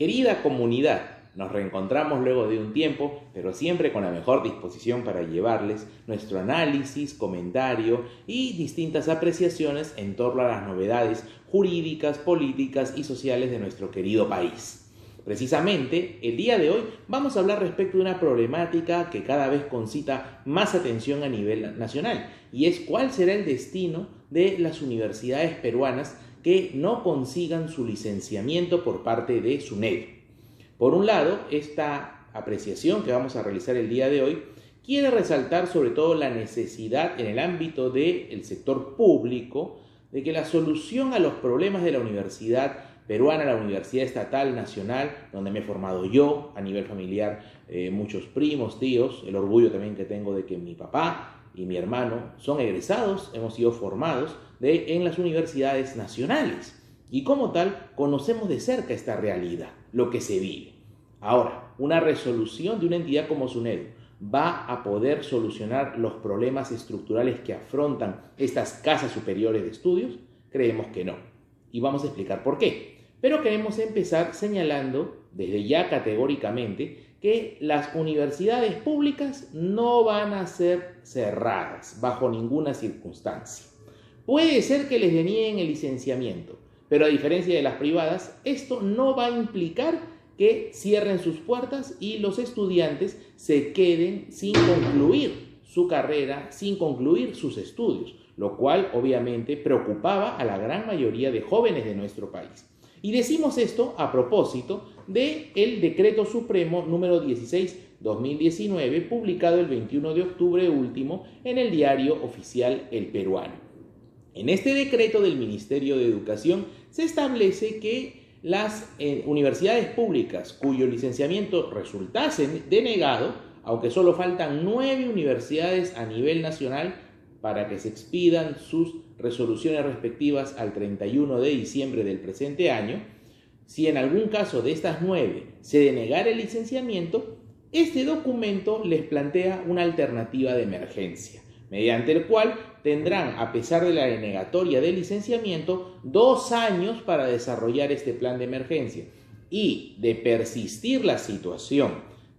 Querida comunidad, nos reencontramos luego de un tiempo, pero siempre con la mejor disposición para llevarles nuestro análisis, comentario y distintas apreciaciones en torno a las novedades jurídicas, políticas y sociales de nuestro querido país. Precisamente, el día de hoy vamos a hablar respecto de una problemática que cada vez concita más atención a nivel nacional, y es cuál será el destino de las universidades peruanas que no consigan su licenciamiento por parte de SUNEDU. Por un lado, esta apreciación que vamos a realizar el día de hoy quiere resaltar sobre todo la necesidad en el ámbito del sector público de que la solución a los problemas de la universidad peruana, la Universidad Estatal Nacional, donde me he formado yo a nivel familiar, muchos primos, tíos, el orgullo también que tengo de que mi papá y mi hermano son egresados, hemos sido formados en las universidades nacionales y como tal conocemos de cerca esta realidad, lo que se vive. Ahora, una resolución de una entidad como SUNEDU va a poder solucionar los problemas estructurales que afrontan estas casas superiores de estudios. Creemos que no, y vamos a explicar por qué. Pero queremos empezar señalando desde ya categóricamente que las universidades públicas no van a ser cerradas bajo ninguna circunstancia. Puede ser que les denieguen el licenciamiento, pero a diferencia de las privadas, esto no va a implicar que cierren sus puertas y los estudiantes se queden sin concluir su carrera, sin concluir sus estudios, lo cual obviamente preocupaba a la gran mayoría de jóvenes de nuestro país. Y decimos esto a propósito del Decreto Supremo número 16/2019, publicado el 21 de octubre último en el Diario Oficial El Peruano. En este decreto del Ministerio de Educación se establece que las universidades públicas cuyo licenciamiento resultase denegado, aunque solo faltan 9 universidades a nivel nacional para que se expidan sus resoluciones respectivas al 31 de diciembre del presente año, si en algún caso de estas 9 se denegara el licenciamiento, este documento les plantea una alternativa de emergencia, mediante el cual tendrán, a pesar de la denegatoria del licenciamiento, 2 años para desarrollar este plan de emergencia. Y de persistir la situación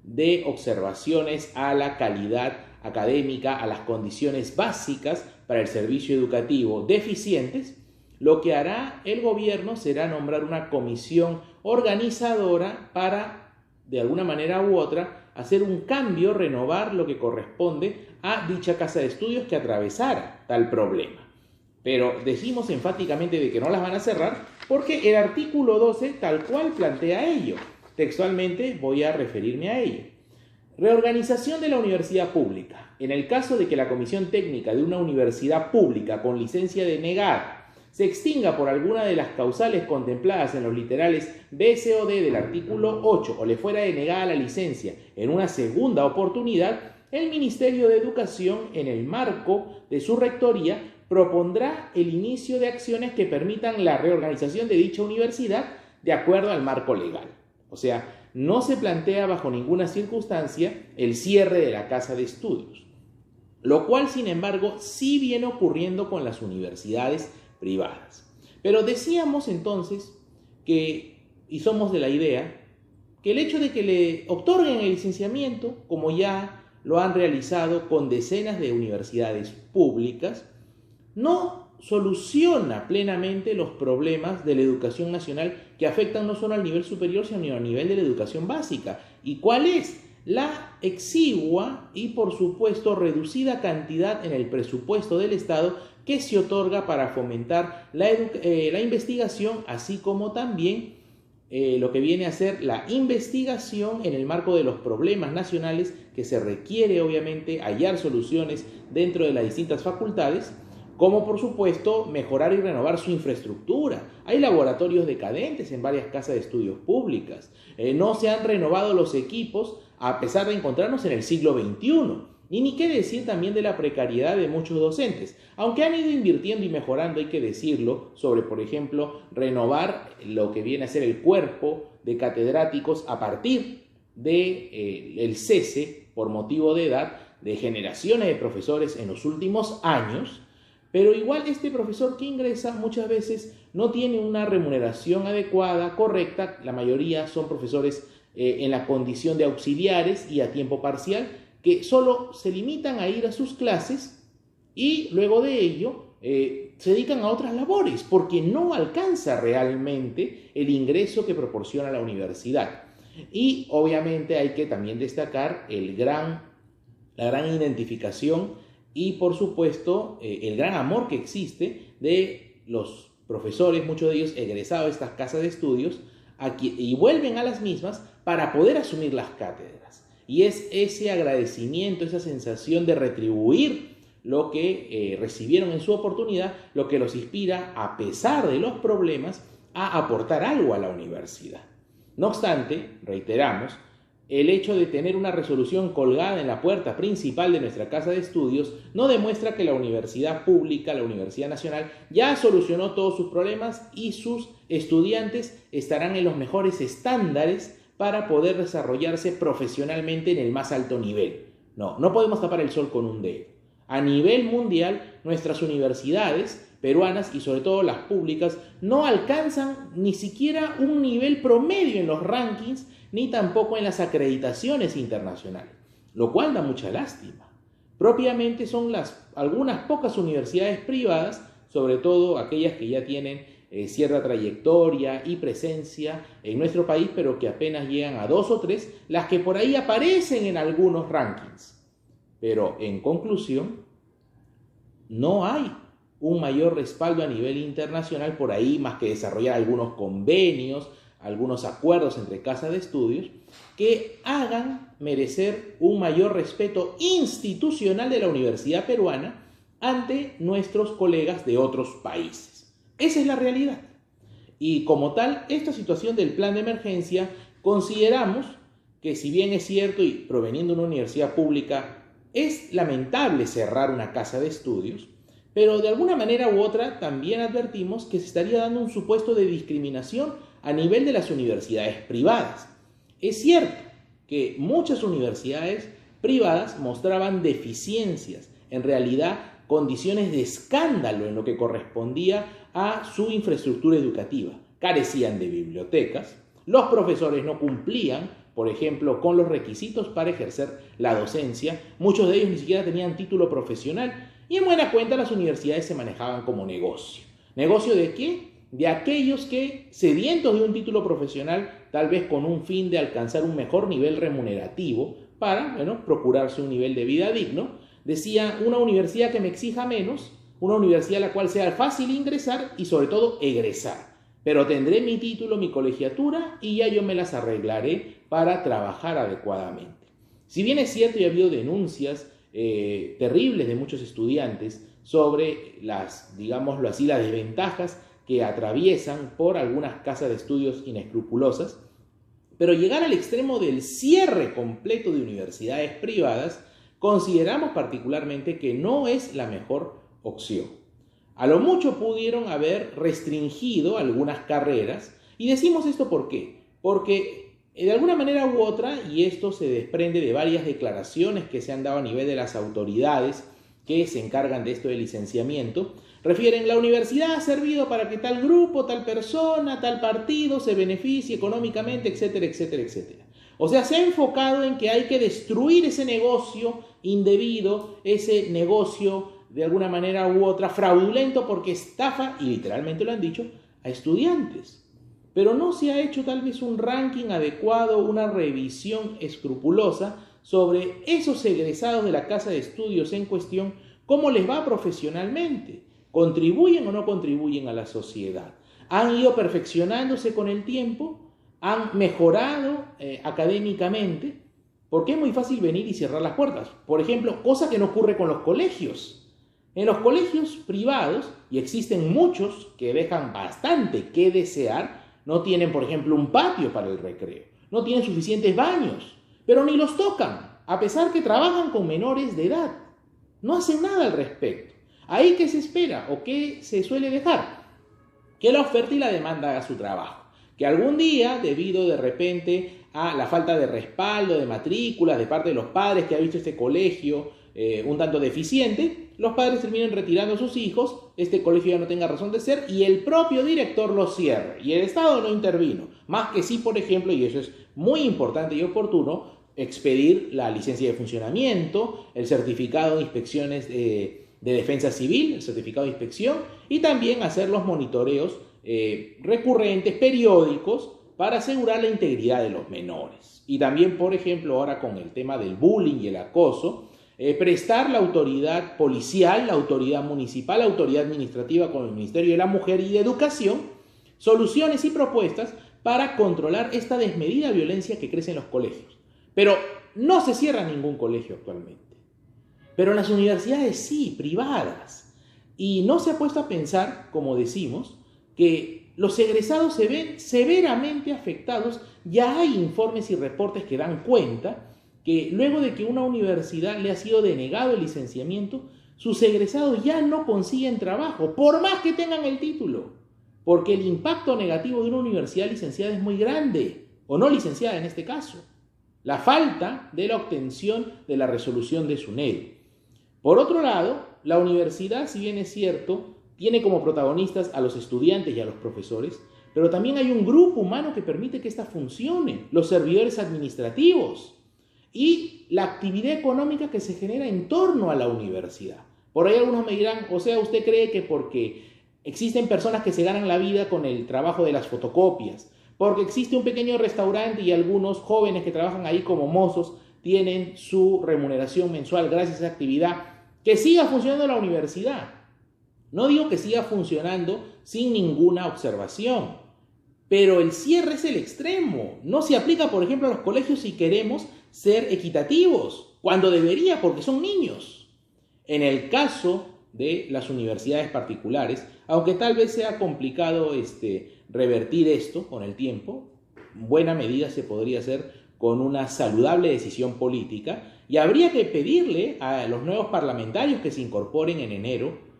de observaciones a la calidad académica, a las condiciones básicas para el servicio educativo deficientes, lo que hará el gobierno será nombrar una comisión organizadora para, de alguna manera u otra, hacer un cambio, renovar lo que corresponde a dicha casa de estudios que atravesara tal problema. Pero decimos enfáticamente de que no las van a cerrar porque el artículo 12 tal cual plantea ello. Textualmente voy a referirme a ello. Reorganización de la universidad pública. En el caso de que la comisión técnica de una universidad pública con licencia denegada se extinga por alguna de las causales contempladas en los literales B, C o D del artículo 8 o le fuera denegada la licencia en una segunda oportunidad, el Ministerio de Educación, en el marco de su rectoría, propondrá el inicio de acciones que permitan la reorganización de dicha universidad de acuerdo al marco legal. O sea, no se plantea bajo ninguna circunstancia el cierre de la casa de estudios, lo cual, sin embargo, sí viene ocurriendo con las universidades privadas. Pero decíamos entonces y somos de la idea, que el hecho de que le otorguen el licenciamiento, como ya lo han realizado con decenas de universidades públicas, no soluciona plenamente los problemas de la educación nacional que afectan no solo al nivel superior, sino al nivel de la educación básica. ¿Y cuál es? La exigua y, por supuesto, reducida cantidad en el presupuesto del Estado que se otorga para fomentar la investigación, así como también lo que viene a ser la investigación en el marco de los problemas nacionales que se requiere, obviamente, hallar soluciones dentro de las distintas facultades, como por supuesto mejorar y renovar su infraestructura. Hay laboratorios decadentes en varias casas de estudios públicas. No se han renovado los equipos a pesar de encontrarnos en el siglo XXI. Y ni qué decir también de la precariedad de muchos docentes. Aunque han ido invirtiendo y mejorando, hay que decirlo, sobre, por ejemplo, renovar lo que viene a ser el cuerpo de catedráticos a partir del cese por motivo de edad de generaciones de profesores en los últimos años. pero igual este profesor que ingresa muchas veces no tiene una remuneración adecuada, correcta. La mayoría son profesores en la condición de auxiliares y a tiempo parcial, que solo se limitan a ir a sus clases y luego de ello se dedican a otras labores, porque no alcanza realmente el ingreso que proporciona la universidad. Y obviamente hay que también destacar la gran identificación y por supuesto el gran amor que existe de los profesores, muchos de ellos egresados de estas casas de estudios, y vuelven a las mismas para poder asumir las cátedras. Y es ese agradecimiento, esa sensación de retribuir lo que recibieron en su oportunidad, lo que los inspira, a pesar de los problemas, a aportar algo a la universidad. No obstante, reiteramos, el hecho de tener una resolución colgada en la puerta principal de nuestra casa de estudios no demuestra que la universidad pública, la Universidad Nacional, ya solucionó todos sus problemas y sus estudiantes estarán en los mejores estándares para poder desarrollarse profesionalmente en el más alto nivel. No podemos tapar el sol con un dedo. A nivel mundial, nuestras universidades peruanas y sobre todo las públicas no alcanzan ni siquiera un nivel promedio en los rankings ni tampoco en las acreditaciones internacionales, lo cual da mucha lástima. Propiamente son algunas pocas universidades privadas, sobre todo aquellas que ya tienen cierta trayectoria y presencia en nuestro país, pero que apenas llegan a 2 o 3, las que por ahí aparecen en algunos rankings. Pero en conclusión, no hay un mayor respaldo a nivel internacional por ahí, más que desarrollar algunos convenios, algunos acuerdos entre casas de estudios que hagan merecer un mayor respeto institucional de la universidad peruana ante nuestros colegas de otros países. Esa es la realidad. Y como tal, esta situación del plan de emergencia, consideramos que, si bien es cierto y proveniendo de una universidad pública, es lamentable cerrar una casa de estudios, pero de alguna manera u otra también advertimos que se estaría dando un supuesto de discriminación a nivel de las universidades privadas. Es cierto que muchas universidades privadas mostraban deficiencias, en realidad condiciones de escándalo en lo que correspondía a su infraestructura educativa. Carecían de bibliotecas, los profesores no cumplían, por ejemplo, con los requisitos para ejercer la docencia, muchos de ellos ni siquiera tenían título profesional, y en buena cuenta las universidades se manejaban como negocio. ¿Negocio de qué? De aquellos que, sedientos de un título profesional, tal vez con un fin de alcanzar un mejor nivel remunerativo para, procurarse un nivel de vida digno, decía: una universidad que me exija menos, una universidad a la cual sea fácil ingresar y sobre todo egresar. Pero tendré mi título, mi colegiatura y ya yo me las arreglaré para trabajar adecuadamente. Si bien es cierto y ha habido denuncias terribles de muchos estudiantes sobre las desventajas que atraviesan por algunas casas de estudios inescrupulosas, pero llegar al extremo del cierre completo de universidades privadas, consideramos particularmente que no es la mejor opción. A lo mucho pudieron haber restringido algunas carreras, y decimos esto ¿por qué? Porque de alguna manera u otra, y esto se desprende de varias declaraciones que se han dado a nivel de las autoridades que se encargan de esto del licenciamiento, refieren: la universidad ha servido para que tal grupo, tal persona, tal partido se beneficie económicamente, etcétera, etcétera, etcétera. O sea, se ha enfocado en que hay que destruir ese negocio indebido, ese negocio de alguna manera u otra fraudulento, porque estafa, y literalmente lo han dicho, a estudiantes. Pero no se ha hecho tal vez un ranking adecuado, una revisión escrupulosa sobre esos egresados de la casa de estudios en cuestión, cómo les va profesionalmente, contribuyen o no contribuyen a la sociedad, han ido perfeccionándose con el tiempo, han mejorado académicamente, porque es muy fácil venir y cerrar las puertas. Por ejemplo, cosa que no ocurre con los colegios. En los colegios privados, y existen muchos que dejan bastante que desear, no tienen, por ejemplo, un patio para el recreo, no tienen suficientes baños, pero ni los tocan, a pesar que trabajan con menores de edad. No hacen nada al respecto. ¿Ahí qué se espera o qué se suele dejar? Que la oferta y la demanda haga su trabajo. Que algún día, debido de repente a la falta de respaldo, de matrículas de parte de los padres que ha visto este colegio un tanto deficiente, los padres terminan retirando a sus hijos, este colegio ya no tenga razón de ser y el propio director lo cierra y el Estado no intervino. Más que sí, por ejemplo, y eso es muy importante y oportuno, expedir la licencia de funcionamiento, el certificado de inspecciones de defensa civil, el certificado de inspección, y también hacer los monitoreos recurrentes, periódicos, para asegurar la integridad de los menores. Y también, por ejemplo, ahora con el tema del bullying y el acoso, prestar la autoridad policial, la autoridad municipal, la autoridad administrativa con el Ministerio de la Mujer y de Educación, soluciones y propuestas para controlar esta desmedida violencia que crece en los colegios. Pero no se cierra ningún colegio actualmente. Pero en las universidades sí, privadas. Y no se ha puesto a pensar, como decimos, que los egresados se ven severamente afectados. Ya hay informes y reportes que dan cuenta que luego de que una universidad le ha sido denegado el licenciamiento, sus egresados ya no consiguen trabajo, por más que tengan el título, porque el impacto negativo de una universidad licenciada es muy grande, o no licenciada en este caso. La falta de la obtención de la resolución de SUNEDU. Por otro lado, la universidad, si bien es cierto, tiene como protagonistas a los estudiantes y a los profesores, pero también hay un grupo humano que permite que ésta funcione, los servidores administrativos y la actividad económica que se genera en torno a la universidad. Por ahí algunos me dirán, o sea, ¿usted cree que porque existen personas que se ganan la vida con el trabajo de las fotocopias, porque existe un pequeño restaurante y algunos jóvenes que trabajan ahí como mozos tienen su remuneración mensual gracias a esa actividad, que siga funcionando la universidad? No digo que siga funcionando sin ninguna observación, pero el cierre es el extremo. No se aplica, por ejemplo, a los colegios si queremos ser equitativos, cuando debería, porque son niños. En el caso de las universidades particulares, aunque tal vez sea complicado revertir esto con el tiempo, en buena medida se podría hacer con una saludable decisión política y habría que pedirle a los nuevos parlamentarios que se incorporen en enero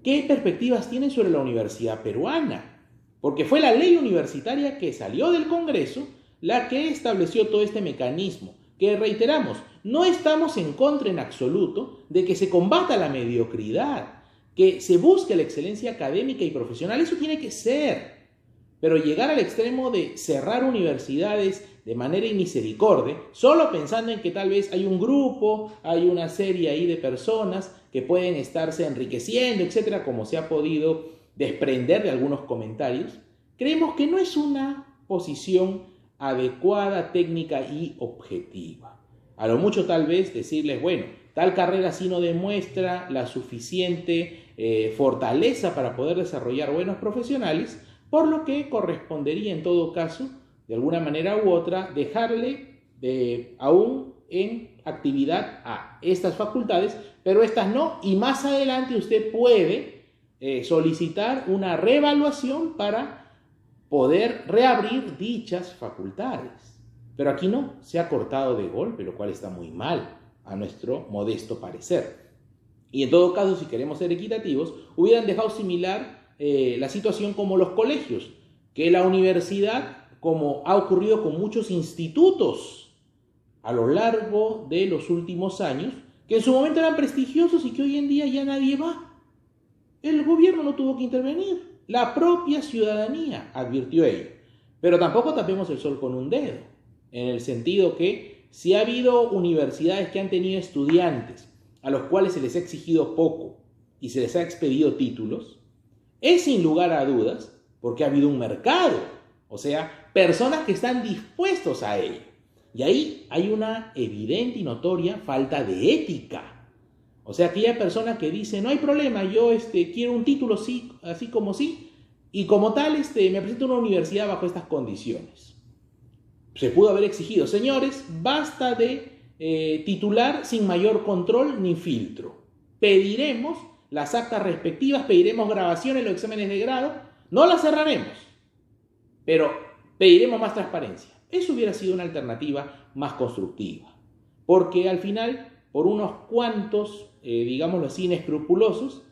qué perspectivas tienen sobre la universidad peruana, porque fue la ley universitaria que salió del Congreso la que estableció todo este mecanismo, que reiteramos, no estamos en contra en absoluto de que se combata la mediocridad, que se busque la excelencia académica y profesional, eso tiene que ser, pero llegar al extremo de cerrar universidades de manera inmisericordia, solo pensando en que tal vez hay un grupo, hay una serie ahí de personas que pueden estarse enriqueciendo, etcétera, como se ha podido desprender de algunos comentarios, creemos que no es una posición adecuada, técnica y objetiva. A lo mucho tal vez decirles, bueno, tal carrera sí no demuestra la suficiente fortaleza para poder desarrollar buenos profesionales, por lo que correspondería en todo caso, de alguna manera u otra, dejarle aún en actividad a estas facultades, pero estas no, y más adelante usted puede solicitar una reevaluación para poder reabrir dichas facultades. Pero aquí no, se ha cortado de golpe, lo cual está muy mal, a nuestro modesto parecer. Y en todo caso, si queremos ser equitativos, hubieran dejado similar la situación como los colegios, que la universidad, como ha ocurrido con muchos institutos a lo largo de los últimos años, que en su momento eran prestigiosos y que hoy en día ya nadie va. El gobierno no tuvo que intervenir, la propia ciudadanía advirtió ello. Pero tampoco tapemos el sol con un dedo, en el sentido que si ha habido universidades que han tenido estudiantes a los cuales se les ha exigido poco y se les ha expedido títulos, es sin lugar a dudas porque ha habido un mercado, o sea, personas que están dispuestos a ello. Y ahí hay una evidente y notoria falta de ética. O sea, aquella persona que dice, no hay problema, yo quiero un título sí, así como sí, y como tal me presento a una universidad bajo estas condiciones. Se pudo haber exigido, señores, basta de titular sin mayor control ni filtro. Pediremos las actas respectivas, pediremos grabaciones, los exámenes de grado, no las cerraremos, pero pediremos más transparencia. Eso hubiera sido una alternativa más constructiva, porque al final, por unos cuantos, digámoslo así, inescrupulosos,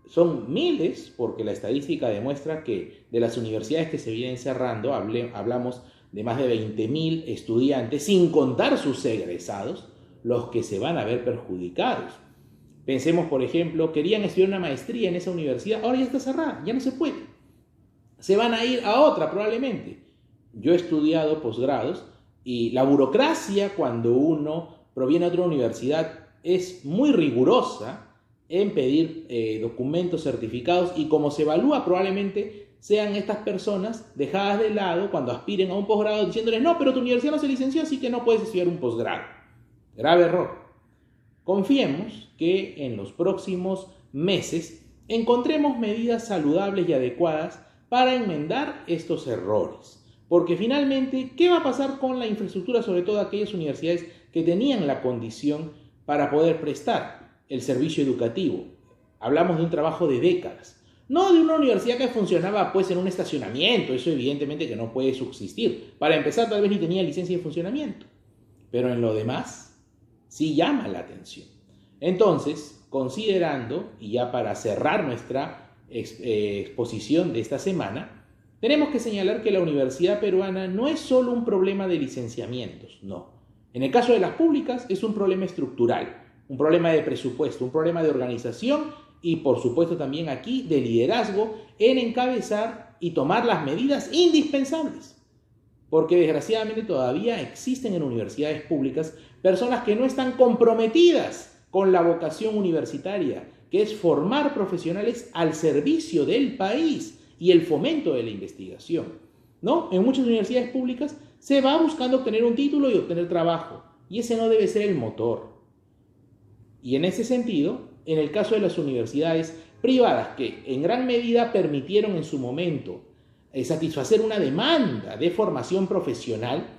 son miles, porque la estadística demuestra que de las universidades que se vienen cerrando, hablamos de más de 20.000 estudiantes, sin contar sus egresados, los que se van a ver perjudicados. Pensemos, por ejemplo, querían estudiar una maestría en esa universidad, ahora ya está cerrada, ya no se puede. Se van a ir a otra probablemente. Yo he estudiado posgrados y la burocracia cuando uno proviene de otra universidad es muy rigurosa en pedir documentos certificados, y como se evalúa probablemente sean estas personas dejadas de lado cuando aspiren a un posgrado diciéndoles no, pero tu universidad no se licenció, así que no puedes estudiar un posgrado. Grave error. Confiemos que en los próximos meses encontremos medidas saludables y adecuadas para enmendar estos errores. Porque finalmente, ¿qué va a pasar con la infraestructura, sobre todo aquellas universidades que tenían la condición para poder prestar el servicio educativo? Hablamos de un trabajo de décadas. No de una universidad que funcionaba pues en un estacionamiento, eso evidentemente que no puede subsistir. Para empezar, tal vez ni tenía licencia de funcionamiento. Pero en lo demás, sí llama la atención. Entonces, considerando, y ya para cerrar nuestra exposición de esta semana, tenemos que señalar que la universidad peruana no es solo un problema de licenciamientos, no. En el caso de las públicas es un problema estructural, un problema de presupuesto, un problema de organización y por supuesto también aquí de liderazgo en encabezar y tomar las medidas indispensables. Porque desgraciadamente todavía existen en universidades públicas personas que no están comprometidas con la vocación universitaria, que es formar profesionales al servicio del país y el fomento de la investigación, ¿no? En muchas universidades públicas se va buscando obtener un título y obtener trabajo, y ese no debe ser el motor. Y en ese sentido, en el caso de las universidades privadas, que en gran medida permitieron en su momento satisfacer una demanda de formación profesional,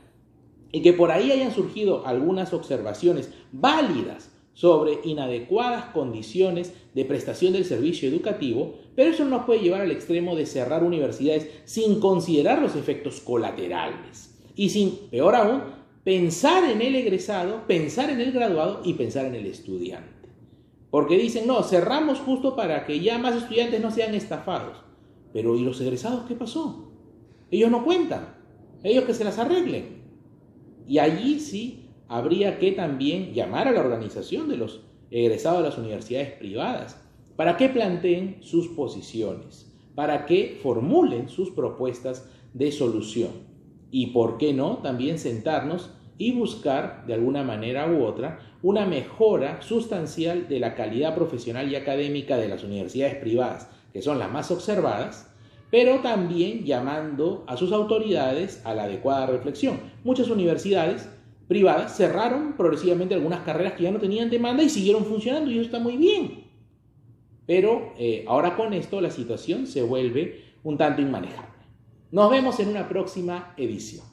y que por ahí hayan surgido algunas observaciones válidas sobre inadecuadas condiciones de prestación del servicio educativo, pero eso no nos puede llevar al extremo de cerrar universidades sin considerar los efectos colaterales y sin, peor aún, pensar en el egresado, pensar en el graduado y pensar en el estudiante. Porque dicen, no, cerramos justo para que ya más estudiantes no sean estafados. Pero ¿y los egresados qué pasó? Ellos no cuentan, ellos que se las arreglen. Y allí sí habría que también llamar a la organización de los egresados de las universidades privadas para que planteen sus posiciones, para que formulen sus propuestas de solución. Y por qué no, también sentarnos y buscar de alguna manera u otra una mejora sustancial de la calidad profesional y académica de las universidades privadas, que son las más observadas, pero también llamando a sus autoridades a la adecuada reflexión. Muchas universidades privadas cerraron progresivamente algunas carreras que ya no tenían demanda y siguieron funcionando, y eso está muy bien. Pero ahora con esto la situación se vuelve un tanto inmanejable. Nos vemos en una próxima edición.